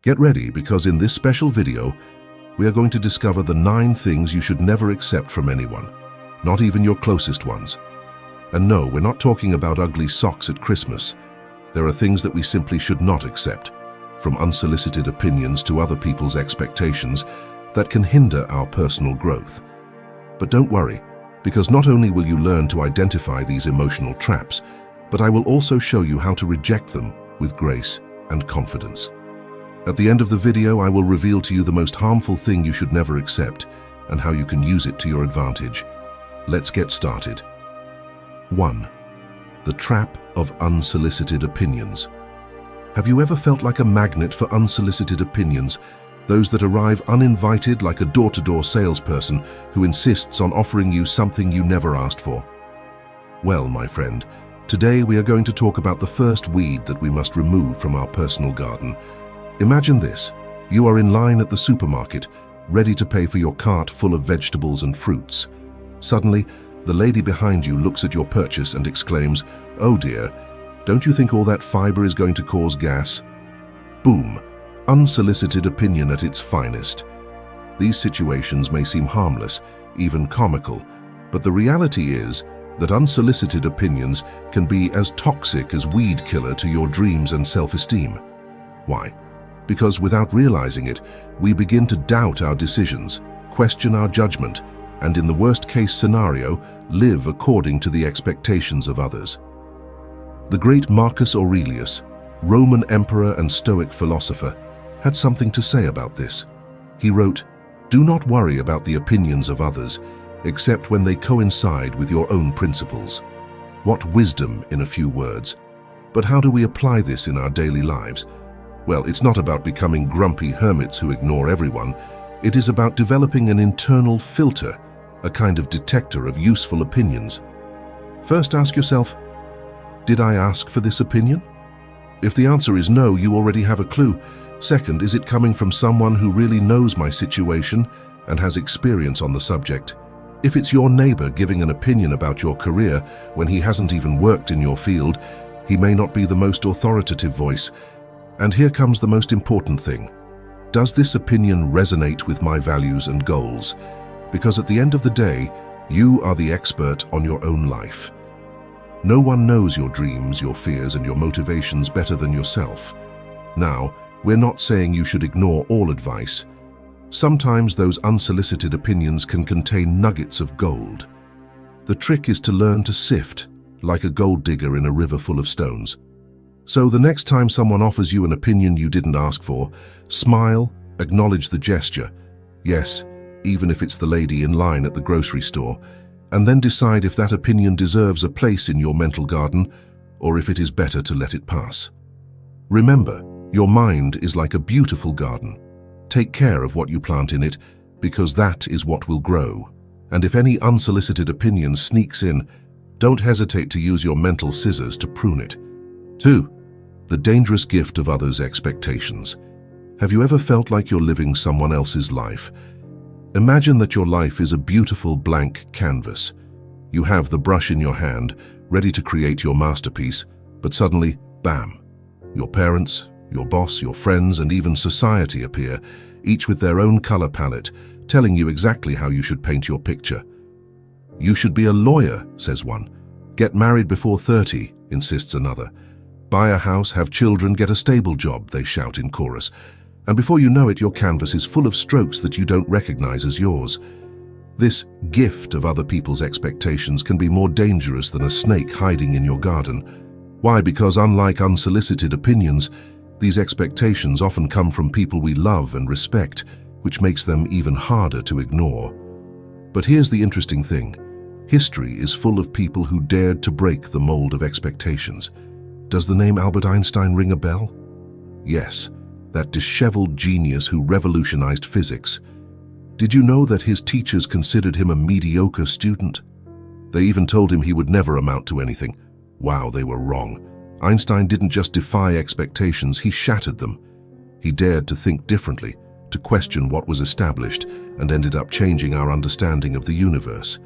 Get ready, because in this special video, we are going to discover the 9 things you should never accept from anyone, not even your closest ones. And no, we're not talking about ugly socks at Christmas. There are things that we simply should not accept, from unsolicited opinions to other people's expectations, that can hinder our personal growth. But don't worry, because not only will you learn to identify these emotional traps, but I will also show you how to reject them with grace and confidence. At the end of the video, I will reveal to you the most harmful thing you should never accept and how you can use it to your advantage. Let's get started. 1. The trap of unsolicited opinions. Have you ever felt like a magnet for unsolicited opinions, those that arrive uninvited, like a door-to-door salesperson who insists on offering you something you never asked for? Well, my friend, today we are going to talk about the first weed that we must remove from our personal garden. Imagine this. You are in line at the supermarket, ready to pay for your cart full of vegetables and fruits. Suddenly, the lady behind you looks at your purchase and exclaims, "Oh dear, don't you think all that fiber is going to cause gas?" Boom. Unsolicited opinion at its finest. These situations may seem harmless, even comical, but the reality is that unsolicited opinions can be as toxic as weed killer to your dreams and self-esteem. Why? Because without realizing it, we begin to doubt our decisions, question our judgment, and in the worst-case scenario, live according to the expectations of others. The great Marcus Aurelius, Roman emperor and Stoic philosopher, had something to say about this. He wrote, "Do not worry about the opinions of others, except when they coincide with your own principles." What wisdom in a few words. But how do we apply this in our daily lives? Well, it's not about becoming grumpy hermits who ignore everyone. It is about developing an internal filter, a kind of detector of useful opinions. First, ask yourself, did I ask for this opinion? If the answer is no, you already have a clue. Second, is it coming from someone who really knows my situation and has experience on the subject? If it's your neighbor giving an opinion about your career when he hasn't even worked in your field, he may not be the most authoritative voice. And here comes the most important thing. Does this opinion resonate with my values and goals? Because at the end of the day, you are the expert on your own life. No one knows your dreams, your fears, and your motivations better than yourself. Now, we're not saying you should ignore all advice. Sometimes those unsolicited opinions can contain nuggets of gold. The trick is to learn to sift, like a gold digger in a river full of stones. So the next time someone offers you an opinion you didn't ask for, smile, acknowledge the gesture. Yes, even if it's the lady in line at the grocery store, and then decide if that opinion deserves a place in your mental garden or if it is better to let it pass. Remember, your mind is like a beautiful garden. Take care of what you plant in it, because that is what will grow. And if any unsolicited opinion sneaks in, don't hesitate to use your mental scissors to prune it. 2. The dangerous gift of others' expectations. Have you ever felt like you're living someone else's life? Imagine that your life is a beautiful blank canvas. You have the brush in your hand, ready to create your masterpiece, but suddenly, bam! Your parents, your boss, your friends, and even society appear, each with their own color palette, telling you exactly how you should paint your picture. "You should be a lawyer," says one. "Get married before 30, insists another. "Buy a house, have children, get a stable job," they shout in chorus. And before you know it, your canvas is full of strokes that you don't recognize as yours. This gift of other people's expectations can be more dangerous than a snake hiding in your garden. Why? Because unlike unsolicited opinions, these expectations often come from people we love and respect, which makes them even harder to ignore. But here's the interesting thing. History is full of people who dared to break the mold of expectations. Does the name Albert Einstein ring a bell? Yes, that disheveled genius who revolutionized physics. Did you know that his teachers considered him a mediocre student? They even told him he would never amount to anything. Wow, they were wrong. Einstein didn't just defy expectations, he shattered them. He dared to think differently, to question what was established, and ended up changing our understanding of the universe.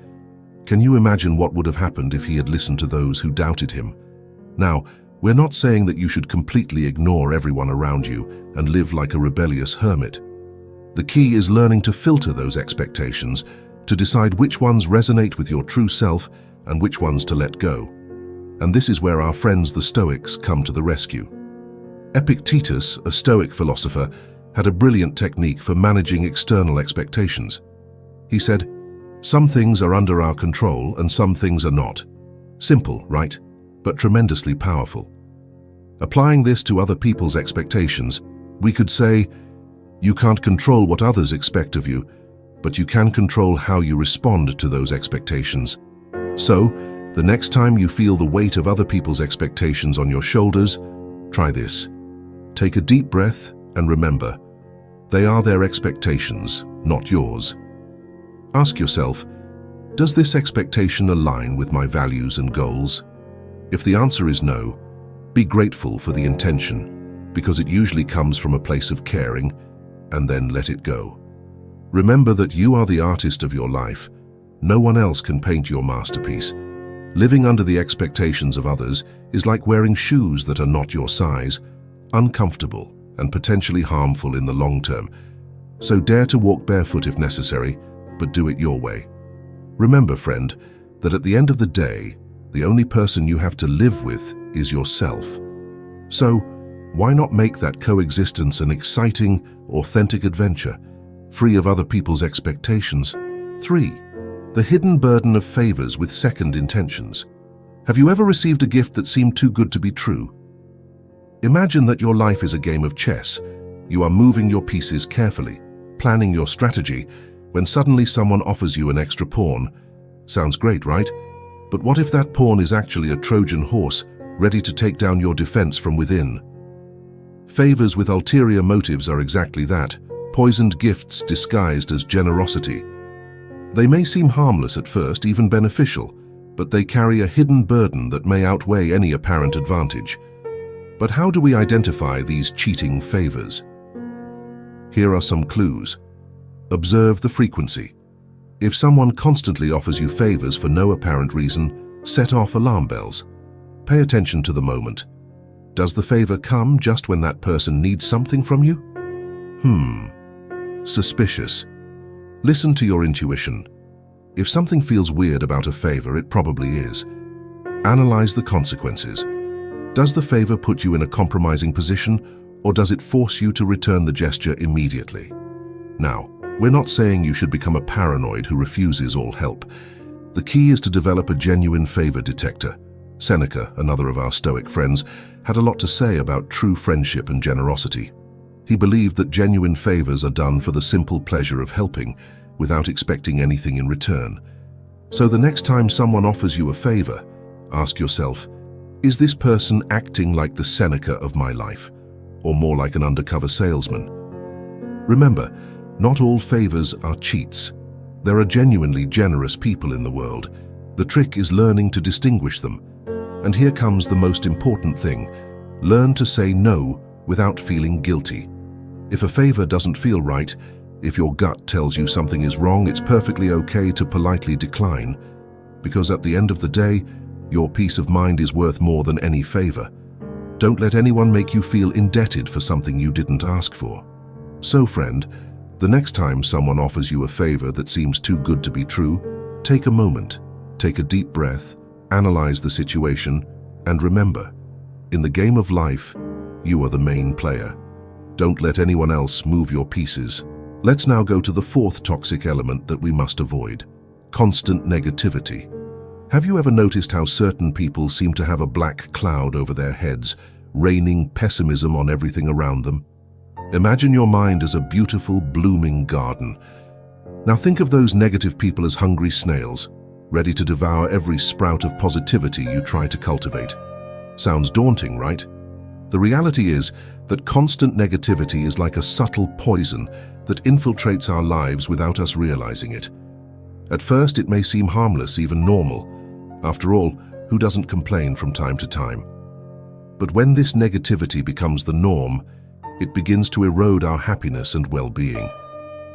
Can you imagine what would have happened if he had listened to those who doubted him? Now, We're not saying that you should completely ignore everyone around you and live like a rebellious hermit. The key is learning to filter those expectations, to decide which ones resonate with your true self and which ones to let go. And this is where our friends the Stoics come to the rescue. Epictetus, a Stoic philosopher, had a brilliant technique for managing external expectations. He said, "Some things are under our control and some things are not." Simple, right? But tremendously powerful. Applying this to other people's expectations, we could say, you can't control what others expect of you, but you can control how you respond to those expectations. So, the next time you feel the weight of other people's expectations on your shoulders, try this. Take a deep breath and remember, they are their expectations, not yours. Ask yourself, does this expectation align with my values and goals? If the answer is no, be grateful for the intention, because it usually comes from a place of caring, and then let it go. Remember that you are the artist of your life. No one else can paint your masterpiece. Living under the expectations of others is like wearing shoes that are not your size, uncomfortable and potentially harmful in the long term. So dare to walk barefoot if necessary, but do it your way. Remember, friend, that at the end of the day, the only person you have to live with is yourself. So, why not make that coexistence an exciting, authentic adventure, free of other people's expectations? 3. The hidden burden of favors with second intentions. Have you ever received a gift that seemed too good to be true? Imagine that your life is a game of chess. You are moving your pieces carefully, planning your strategy, when suddenly someone offers you an extra pawn. Sounds great, right? But what if that pawn is actually a Trojan horse, ready to take down your defense from within? Favors with ulterior motives are exactly that, poisoned gifts disguised as generosity. They may seem harmless at first, even beneficial, but they carry a hidden burden that may outweigh any apparent advantage. But how do we identify these cheating favors? Here are some clues. Observe the frequency. If someone constantly offers you favors for no apparent reason, set off alarm bells. Pay attention to the moment. Does the favor come just when that person needs something from you? Suspicious. Listen to your intuition. If something feels weird about a favor, it probably is. Analyze the consequences. Does the favor put you in a compromising position, or does it force you to return the gesture immediately? Now, we're not saying you should become a paranoid who refuses all help. The key is to develop a genuine favor detector. Seneca, another of our Stoic friends, had a lot to say about true friendship and generosity. He believed that genuine favors are done for the simple pleasure of helping, without expecting anything in return. So the next time someone offers you a favor, ask yourself, is this person acting like the Seneca of my life, or more like an undercover salesman? Remember, not all favors are cheats. There are genuinely generous people in the world. The trick is learning to distinguish them. And here comes the most important thing. Learn to say no without feeling guilty. If a favor doesn't feel right, if your gut tells you something is wrong, it's perfectly okay to politely decline. Because at the end of the day, your peace of mind is worth more than any favor. Don't let anyone make you feel indebted for something you didn't ask for. So, friend, the next time someone offers you a favor that seems too good to be true, take a moment, take a deep breath, analyze the situation, and remember, in the game of life, you are the main player. Don't let anyone else move your pieces. Let's now go to the fourth toxic element that we must avoid: constant negativity. Have you ever noticed how certain people seem to have a black cloud over their heads, raining pessimism on everything around them? Imagine your mind as a beautiful, blooming garden. Now think of those negative people as hungry snails, ready to devour every sprout of positivity you try to cultivate. Sounds daunting, right? The reality is that constant negativity is like a subtle poison that infiltrates our lives without us realizing it. At first, it may seem harmless, even normal. After all, who doesn't complain from time to time? But when this negativity becomes the norm, it begins to erode our happiness and well-being.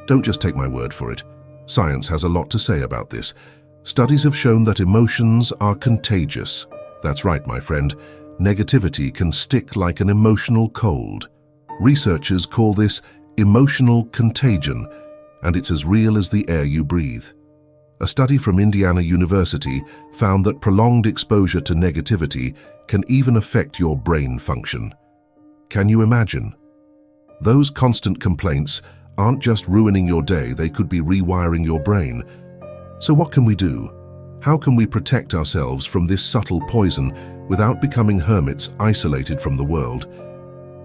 Don't just take my word for it. Science has a lot to say about this. Studies have shown that emotions are contagious. That's right, my friend. negativity can stick like an emotional cold. Researchers call this emotional contagion, and it's as real as the air you breathe. A study from Indiana University found that prolonged exposure to negativity can even affect your brain function. Can you imagine? Those constant complaints aren't just ruining your day, they could be rewiring your brain. So what can we do? How can we protect ourselves from this subtle poison without becoming hermits isolated from the world?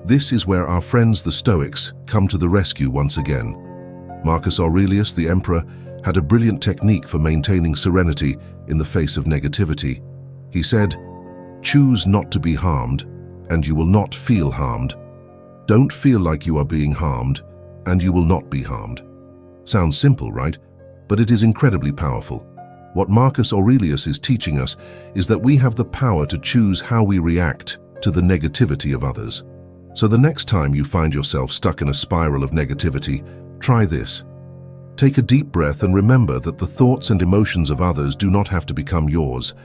This is where our friends the Stoics come to the rescue once again. Marcus Aurelius, the emperor, had a brilliant technique for maintaining serenity in the face of negativity. He said, "Choose not to be harmed, and you will not feel harmed. Don't feel like you are being harmed, and you will not be harmed." Sounds simple, right? But it is incredibly powerful. What Marcus Aurelius is teaching us is that we have the power to choose how we react to the negativity of others. So the next time you find yourself stuck in a spiral of negativity, try this. Take a deep breath and remember that the thoughts and emotions of others do not have to become yours.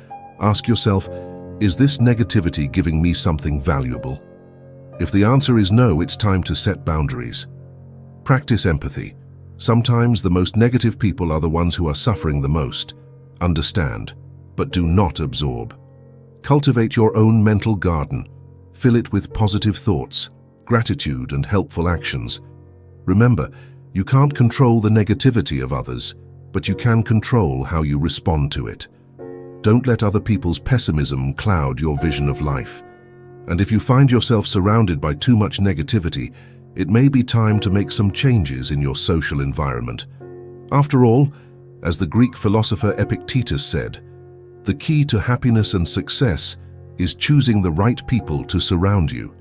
Ask yourself, is this negativity giving me something valuable? If the answer is no, it's time to set boundaries. Practice empathy. Sometimes the most negative people are the ones who are suffering the most. Understand, but do not absorb. Cultivate your own mental garden. Fill it with positive thoughts, gratitude, and helpful actions. Remember, you can't control the negativity of others, but you can control how you respond to it. Don't let other people's pessimism cloud your vision of life. And if you find yourself surrounded by too much negativity, it may be time to make some changes in your social environment. After all, as the Greek philosopher Epictetus said, the key to happiness and success is choosing the right people to surround you.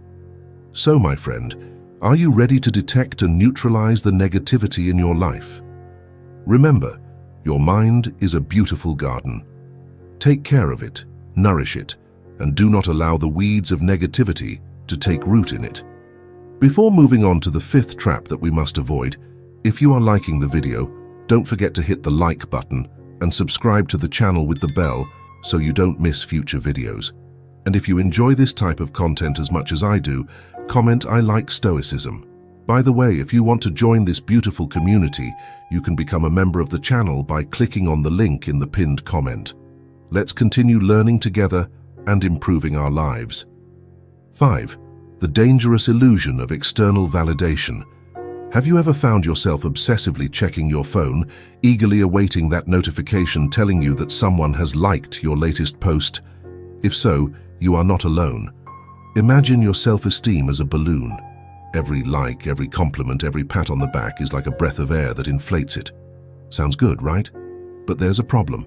So, my friend, are you ready to detect and neutralize the negativity in your life? Remember, your mind is a beautiful garden. Take care of it, nourish it, and do not allow the weeds of negativity to take root in it. Before moving on to the fifth trap that we must avoid, if you are liking the video, don't forget to hit the like button and subscribe to the channel with the bell so you don't miss future videos. And if you enjoy this type of content as much as I do, comment "I like Stoicism." By the way, if you want to join this beautiful community, you can become a member of the channel by clicking on the link in the pinned comment. Let's continue learning together and improving our lives. 5. The dangerous illusion of external validation. Have you ever found yourself obsessively checking your phone, eagerly awaiting that notification telling you that someone has liked your latest post? If so, you are not alone. Imagine your self-esteem as a balloon. Every like, every compliment, every pat on the back is like a breath of air that inflates it. Sounds good, right? But there's a problem.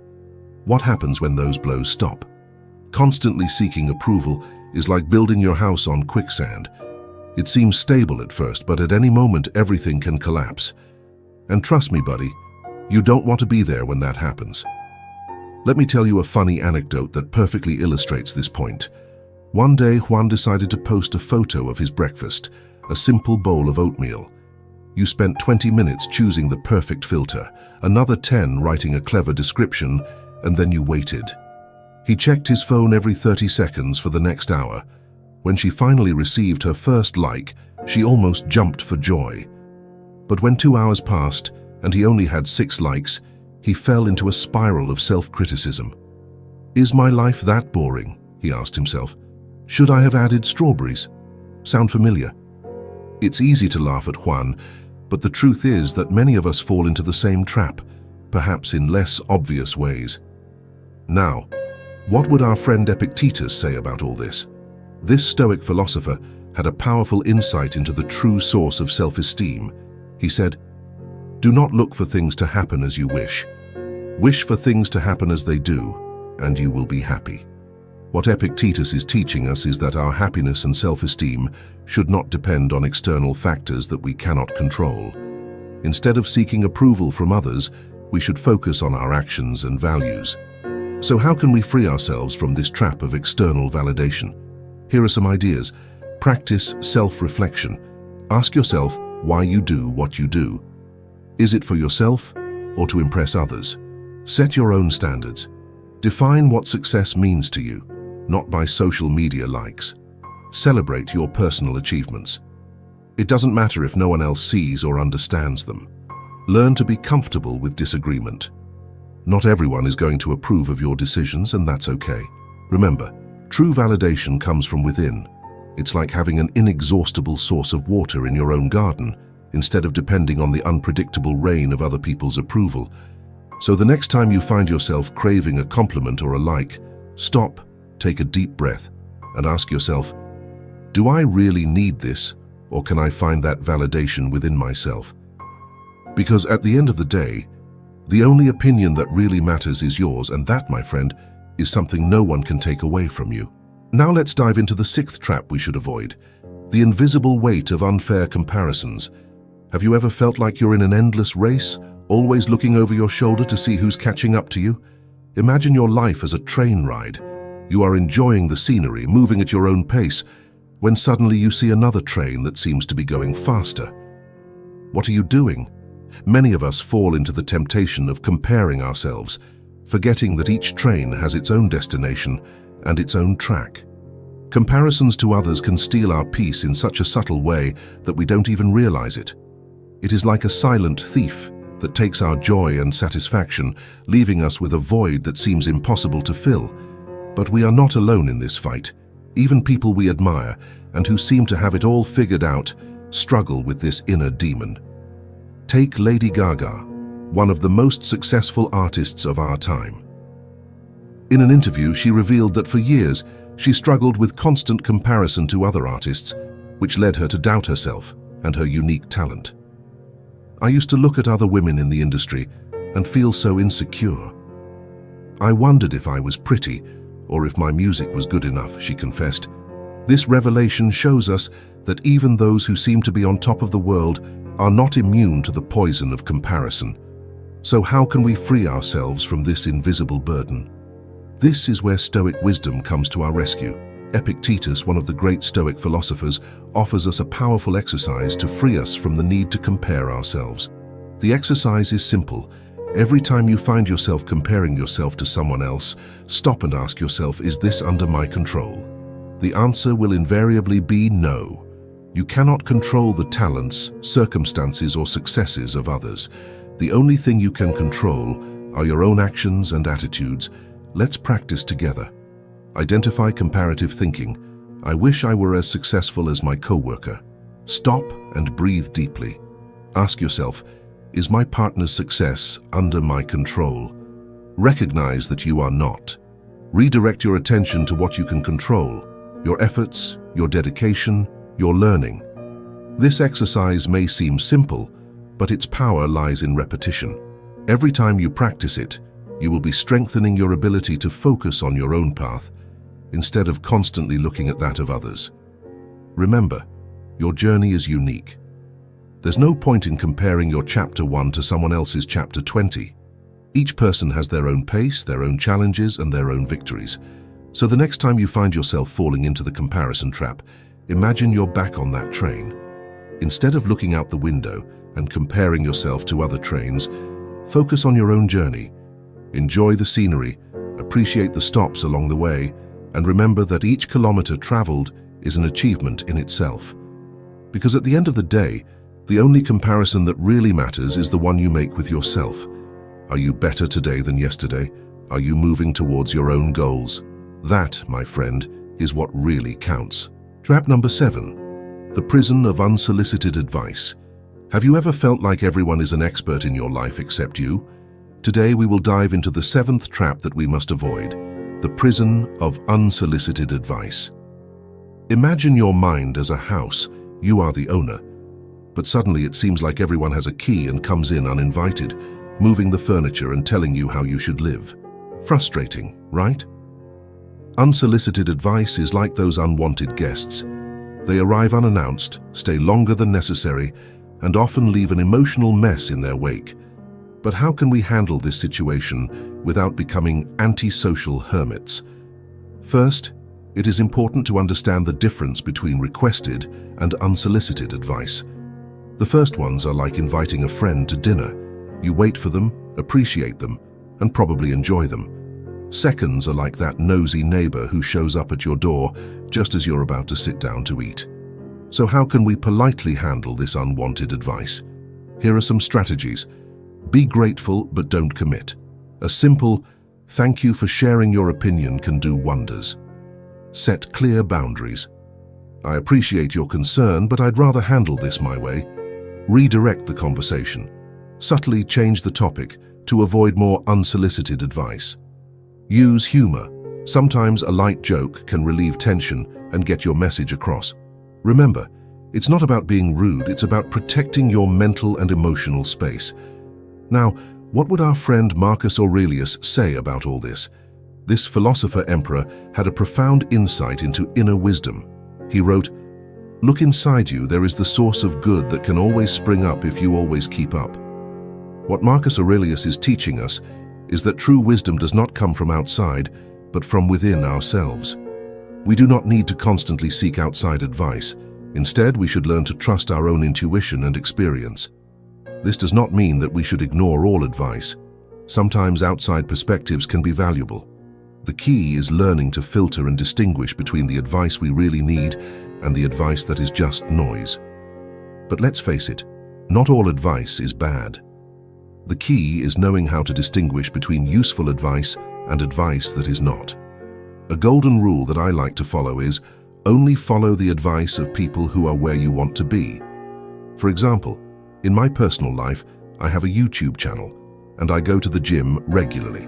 What happens when those blows stop? Constantly seeking approval is like building your house on quicksand. It seems stable at first, but at any moment everything can collapse. And trust me, buddy, you don't want to be there when that happens. Let me tell you a funny anecdote that perfectly illustrates this point. One day, Juan decided to post a photo of his breakfast, a simple bowl of oatmeal. You spent 20 minutes choosing the perfect filter, another 10 writing a clever description, and then you waited. He checked his phone every 30 seconds for the next hour. When she finally received her first like, she almost jumped for joy. But when 2 hours passed and he only had 6 likes, he fell into a spiral of self-criticism. Is my life that boring? He asked himself. Should I have added strawberries? Sound familiar? It's easy to laugh at Juan, but the truth is that many of us fall into the same trap, perhaps in less obvious ways. Now, what would our friend Epictetus say about all this? This Stoic philosopher had a powerful insight into the true source of self-esteem. He said, "Do not look for things to happen as you wish. Wish for things to happen as they do, and you will be happy." What Epictetus is teaching us is that our happiness and self-esteem should not depend on external factors that we cannot control. Instead of seeking approval from others, we should focus on our actions and values. So how can we free ourselves from this trap of external validation? Here are some ideas. Practice self-reflection. Ask yourself why you do what you do. Is it for yourself or to impress others? Set your own standards. Define what success means to you. not by social media likes. Celebrate your personal achievements. It doesn't matter if no one else sees or understands them. Learn to be comfortable with disagreement. Not everyone is going to approve of your decisions, and that's okay. Remember, true validation comes from within. It's like having an inexhaustible source of water in your own garden, instead of depending on the unpredictable rain of other people's approval. So the next time you find yourself craving a compliment or a like, stop, take a deep breath, and ask yourself, do I really need this, or can I find that validation within myself? Because at the end of the day, the only opinion that really matters is yours, and that, my friend, is something no one can take away from you. Now let's dive into the sixth trap we should avoid: the invisible weight of unfair comparisons. Have you ever felt like you're in an endless race, always looking over your shoulder to see who's catching up to you? Imagine your life as a train ride. You are enjoying the scenery, moving at your own pace, when suddenly you see another train that seems to be going faster. What are you doing? Many of us fall into the temptation of comparing ourselves, forgetting that each train has its own destination and its own track. Comparisons to others can steal our peace in such a subtle way that we don't even realize it. It is like a silent thief that takes our joy and satisfaction, leaving us with a void that seems impossible to fill. But we are not alone in this fight. Even people we admire and who seem to have it all figured out struggle with this inner demon. Take Lady Gaga, one of the most successful artists of our time. In an interview, she revealed that for years she struggled with constant comparison to other artists, which led her to doubt herself and her unique talent. I used to look at other women in the industry and feel so insecure. I wondered if I was pretty or if my music was good enough, she confessed. This revelation shows us that even those who seem to be on top of the world are not immune to the poison of comparison. So how can we free ourselves from this invisible burden? This is where Stoic wisdom comes to our rescue. Epictetus, one of the great Stoic philosophers, offers us a powerful exercise to free us from the need to compare ourselves. The exercise is simple. Every time you find yourself comparing yourself to someone else, stop and ask yourself, is this under my control? The answer will invariably be no. You cannot control the talents, circumstances, or successes of others. The only thing you can control are your own actions and attitudes. Let's practice together. Identify comparative thinking. I wish I were as successful as my coworker. Stop and breathe deeply. Ask yourself, is my partner's success under my control? Recognize that you are not. Redirect your attention to what you can control: your efforts, your dedication, your learning. This exercise may seem simple, but its power lies in repetition. Every time you practice it, you will be strengthening your ability to focus on your own path, instead of constantly looking at that of others. Remember, your journey is unique. There's no point in comparing your chapter 1 to someone else's chapter 20. Each person has their own pace, their own challenges, and their own victories. So the next time you find yourself falling into the comparison trap, imagine you're back on that train. Instead of looking out the window and comparing yourself to other trains, focus on your own journey. Enjoy the scenery, appreciate the stops along the way, and remember that each kilometer traveled is an achievement in itself. Because at the end of the day, the only comparison that really matters is the one you make with yourself. Are you better today than yesterday? Are you moving towards your own goals? That, my friend, is what really counts. Trap number 7, the prison of unsolicited advice. Have you ever felt like everyone is an expert in your life except you? Today we will dive into the 7th trap that we must avoid: the prison of unsolicited advice. Imagine your mind as a house. You are the owner. But suddenly it seems like everyone has a key and comes in uninvited, moving the furniture and telling you how you should live. Frustrating, right? Unsolicited advice is like those unwanted guests. They arrive unannounced, stay longer than necessary, and often leave an emotional mess in their wake. But how can we handle this situation without becoming antisocial hermits? First, it is important to understand the difference between requested and unsolicited advice. The first ones are like inviting a friend to dinner. You wait for them, appreciate them, and probably enjoy them. Seconds are like that nosy neighbor who shows up at your door just as you're about to sit down to eat. So how can we politely handle this unwanted advice? Here are some strategies. Be grateful, but don't commit. A simple, "Thank you for sharing your opinion" can do wonders. Set clear boundaries. "I appreciate your concern, but I'd rather handle this my way." Redirect the conversation. Subtly change the topic to avoid more unsolicited advice. Use humor. Sometimes a light joke can relieve tension and get your message across. Remember, it's not about being rude, it's about protecting your mental and emotional space. Now, what would our friend Marcus Aurelius say about all this? This philosopher-emperor had a profound insight into inner wisdom. He wrote, "Look inside you, there is the source of good that can always spring up if you always keep up." What Marcus Aurelius is teaching us is that true wisdom does not come from outside, but from within ourselves. We do not need to constantly seek outside advice. Instead, we should learn to trust our own intuition and experience. This does not mean that we should ignore all advice. Sometimes outside perspectives can be valuable. The key is learning to filter and distinguish between the advice we really need and the advice that is just noise. But let's face it, not all advice is bad. The key is knowing how to distinguish between useful advice and advice that is not. A golden rule that I like to follow is, only follow the advice of people who are where you want to be. For example, in my personal life, I have a YouTube channel, and I go to the gym regularly.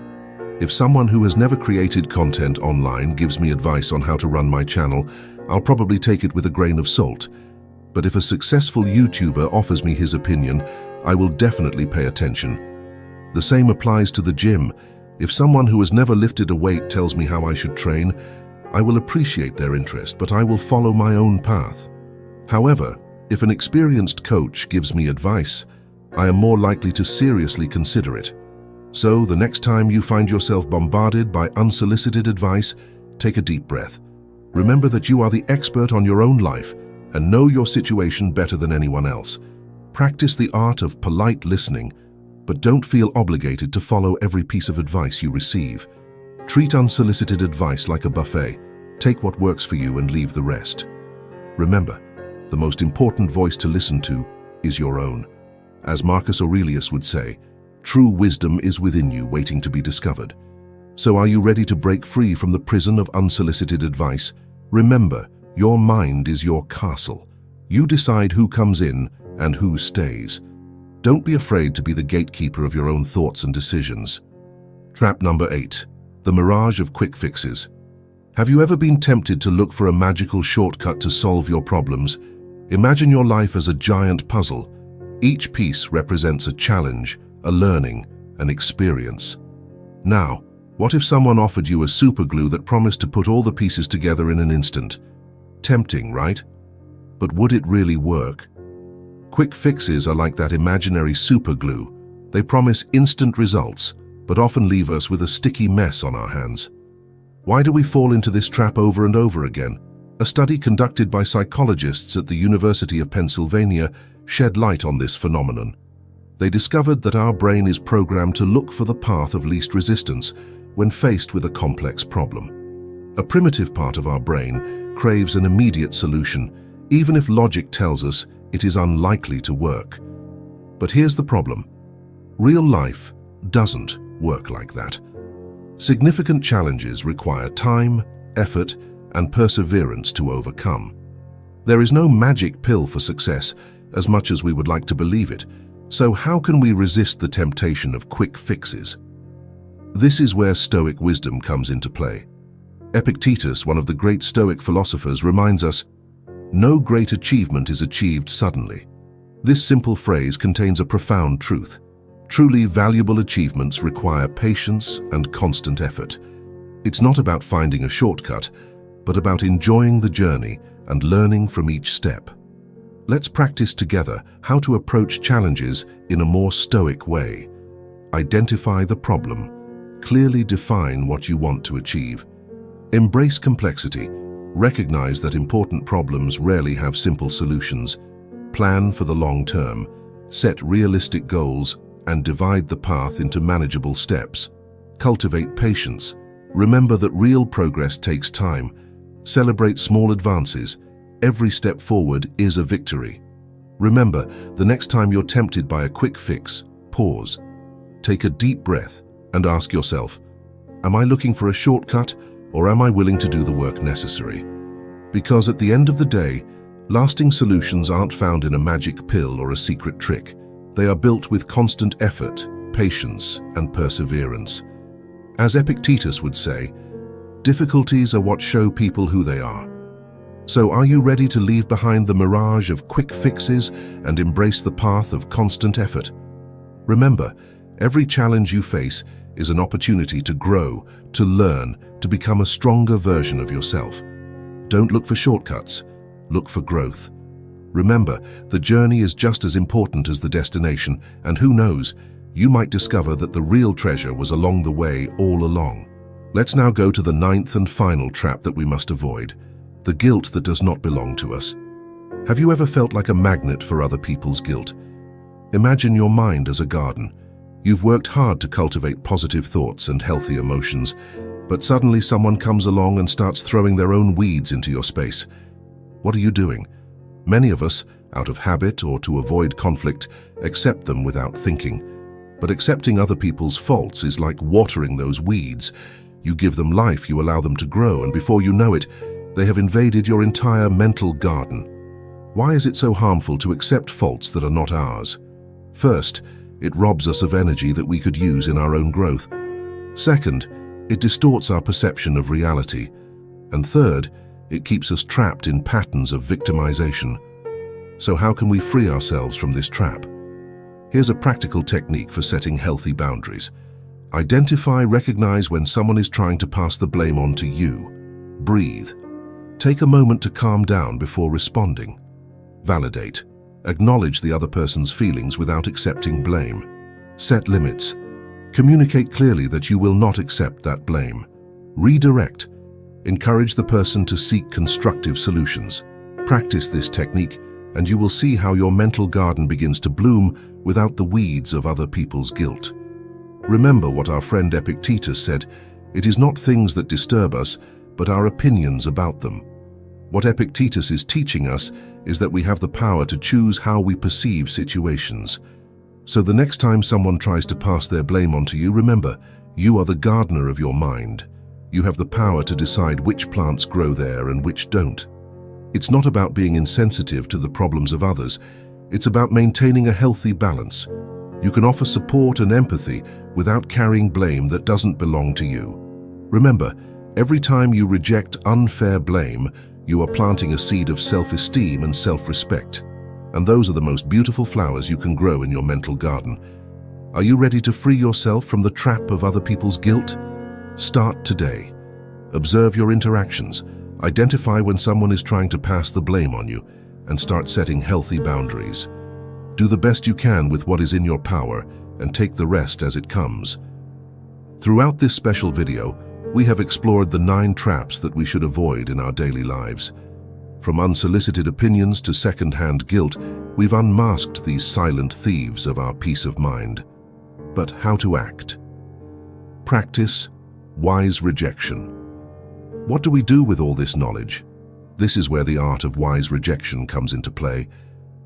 If someone who has never created content online gives me advice on how to run my channel, I'll probably take it with a grain of salt. But if a successful YouTuber offers me his opinion, I will definitely pay attention. The same applies to the gym. If someone who has never lifted a weight tells me how I should train, I will appreciate their interest, but I will follow my own path. However, if an experienced coach gives me advice, I am more likely to seriously consider it. So, the next time you find yourself bombarded by unsolicited advice, take a deep breath. Remember that you are the expert on your own life and know your situation better than anyone else. Practice the art of polite listening, but don't feel obligated to follow every piece of advice you receive. Treat unsolicited advice like a buffet. Take what works for you and leave the rest. Remember, the most important voice to listen to is your own. As Marcus Aurelius would say, true wisdom is within you waiting to be discovered. So are you ready to break free from the prison of unsolicited advice? Remember, your mind is your castle. You decide who comes in and who stays. Don't be afraid to be the gatekeeper of your own thoughts and decisions. Trap number 8. The mirage of quick fixes. Have you ever been tempted to look for a magical shortcut to solve your problems? Imagine your life as a giant puzzle. Each piece represents a challenge, a learning, an experience. Now, what if someone offered you a superglue that promised to put all the pieces together in an instant? Tempting, right? But would it really work? Quick fixes are like that imaginary superglue. They promise instant results, but often leave us with a sticky mess on our hands. Why do we fall into this trap over and over again? A study conducted by psychologists at the University of Pennsylvania shed light on this phenomenon. They discovered that our brain is programmed to look for the path of least resistance when faced with a complex problem. A primitive part of our brain craves an immediate solution, even if logic tells us it is unlikely to work. But here's the problem. Real life doesn't work like that. Significant challenges require time, effort, and perseverance to overcome. There is no magic pill for success, as much as we would like to believe it. So how can we resist the temptation of quick fixes? This is where Stoic wisdom comes into play. Epictetus, one of the great Stoic philosophers, reminds us, "No great achievement is achieved suddenly." This simple phrase contains a profound truth. Truly valuable achievements require patience and constant effort. It's not about finding a shortcut, but about enjoying the journey and learning from each step. Let's practice together how to approach challenges in a more Stoic way. Identify the problem. Clearly define what you want to achieve. Embrace complexity. Recognize that important problems rarely have simple solutions. Plan for the long term. Set realistic goals and divide the path into manageable steps. Cultivate patience. Remember that real progress takes time. Celebrate small advances. Every step forward is a victory. Remember, the next time you're tempted by a quick fix, pause. Take a deep breath and ask yourself, am I looking for a shortcut, or am I willing to do the work necessary? Because at the end of the day, lasting solutions aren't found in a magic pill or a secret trick. They are built with constant effort, patience, and perseverance. As Epictetus would say, difficulties are what show people who they are. So are you ready to leave behind the mirage of quick fixes and embrace the path of constant effort? Remember, every challenge you face is an opportunity to grow, to learn, to become a stronger version of yourself. Don't look for shortcuts, look for growth. Remember, the journey is just as important as the destination, and who knows, you might discover that the real treasure was along the way all along. Let's now go to the ninth and final trap that we must avoid, the guilt that does not belong to us. Have you ever felt like a magnet for other people's guilt? Imagine your mind as a garden. You've worked hard to cultivate positive thoughts and healthy emotions, but suddenly someone comes along and starts throwing their own weeds into your space. What are you doing? Many of us, out of habit or to avoid conflict, accept them without thinking. But accepting other people's faults is like watering those weeds. You give them life, you allow them to grow, and before you know it, they have invaded your entire mental garden. Why is it so harmful to accept faults that are not ours? First, it robs us of energy that we could use in our own growth. Second, it distorts our perception of reality. And third, it keeps us trapped in patterns of victimization. So how can we free ourselves from this trap? Here's a practical technique for setting healthy boundaries. Recognize when someone is trying to pass the blame on to you. Breathe. Take a moment to calm down before responding. Validate. Acknowledge the other person's feelings without accepting blame. Set limits. Communicate clearly that you will not accept that blame. Redirect. Encourage the person to seek constructive solutions. Practice this technique, and you will see how your mental garden begins to bloom without the weeds of other people's guilt. Remember what our friend Epictetus said, it is not things that disturb us, but our opinions about them. What Epictetus is teaching us is that we have the power to choose how we perceive situations. So the next time someone tries to pass their blame onto you, remember, you are the gardener of your mind. You have the power to decide which plants grow there and which don't. It's not about being insensitive to the problems of others. It's about maintaining a healthy balance. You can offer support and empathy without carrying blame that doesn't belong to you. Remember, every time you reject unfair blame, you are planting a seed of self-esteem and self-respect. And those are the most beautiful flowers you can grow in your mental garden. Are you ready to free yourself from the trap of other people's guilt? Start today. Observe your interactions. Identify when someone is trying to pass the blame on you, and start setting healthy boundaries. Do the best you can with what is in your power, and take the rest as it comes. Throughout this special video, we have explored the 9 traps that we should avoid in our daily lives. From unsolicited opinions to second-hand guilt, we've unmasked these silent thieves of our peace of mind. But how to act? Practice wise rejection. What do we do with all this knowledge? This is where the art of wise rejection comes into play.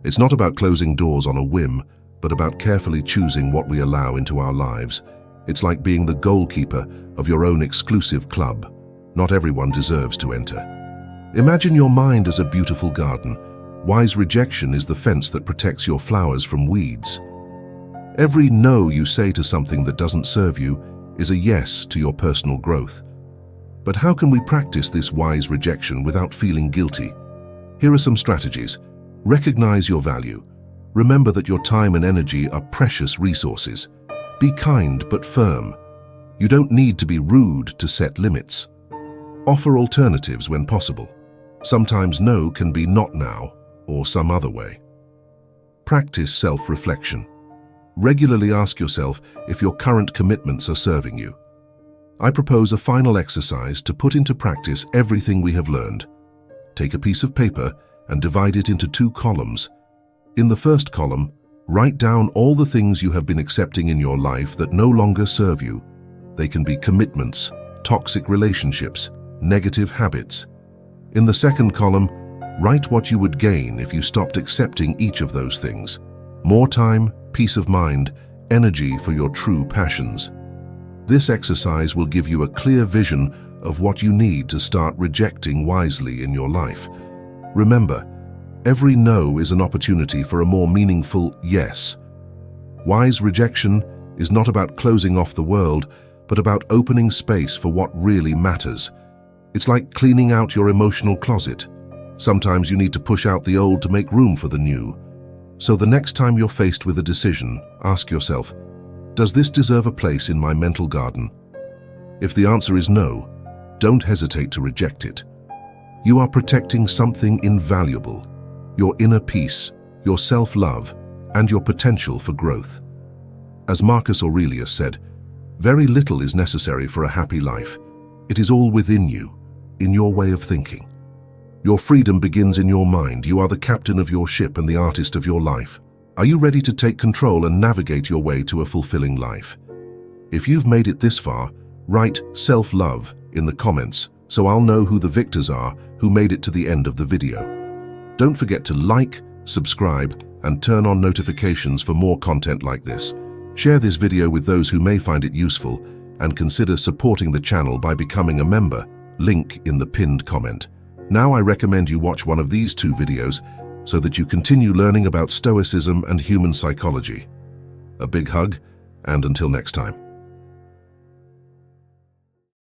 It's not about closing doors on a whim, but about carefully choosing what we allow into our lives. It's like being the goalkeeper of your own exclusive club. Not everyone deserves to enter. Imagine your mind as a beautiful garden. Wise rejection is the fence that protects your flowers from weeds. Every no you say to something that doesn't serve you is a yes to your personal growth. But how can we practice this wise rejection without feeling guilty? Here are some strategies. Recognize your value. Remember that your time and energy are precious resources. Be kind but firm. You don't need to be rude to set limits. Offer alternatives when possible. Sometimes no can be not now or some other way. Practice self-reflection. Regularly ask yourself if your current commitments are serving you. I propose a final exercise to put into practice everything we have learned. Take a piece of paper and divide it into 2 columns. In the first column, write down all the things you have been accepting in your life that no longer serve you. They can be commitments, toxic relationships, negative habits. In the second column, write what you would gain if you stopped accepting each of those things. More time, peace of mind, energy for your true passions. This exercise will give you a clear vision of what you need to start rejecting wisely in your life. Remember, every no is an opportunity for a more meaningful yes. Wise rejection is not about closing off the world, but about opening space for what really matters. It's like cleaning out your emotional closet. Sometimes you need to push out the old to make room for the new. So the next time you're faced with a decision, ask yourself, does this deserve a place in my mental garden? If the answer is no, don't hesitate to reject it. You are protecting something invaluable: your inner peace, your self-love, and your potential for growth. As Marcus Aurelius said, very little is necessary for a happy life. It is all within you, in your way of thinking. Your freedom begins in your mind. You are the captain of your ship and the artist of your life. Are you ready to take control and navigate your way to a fulfilling life? If you've made it this far, write self-love in the comments so I'll know who the victors are who made it to the end of the video. Don't forget to like, subscribe, and turn on notifications for more content like this. Share this video with those who may find it useful, and consider supporting the channel by becoming a member, link in the pinned comment. Now I recommend you watch one of these two videos so that you continue learning about Stoicism and human psychology. A big hug, and until next time.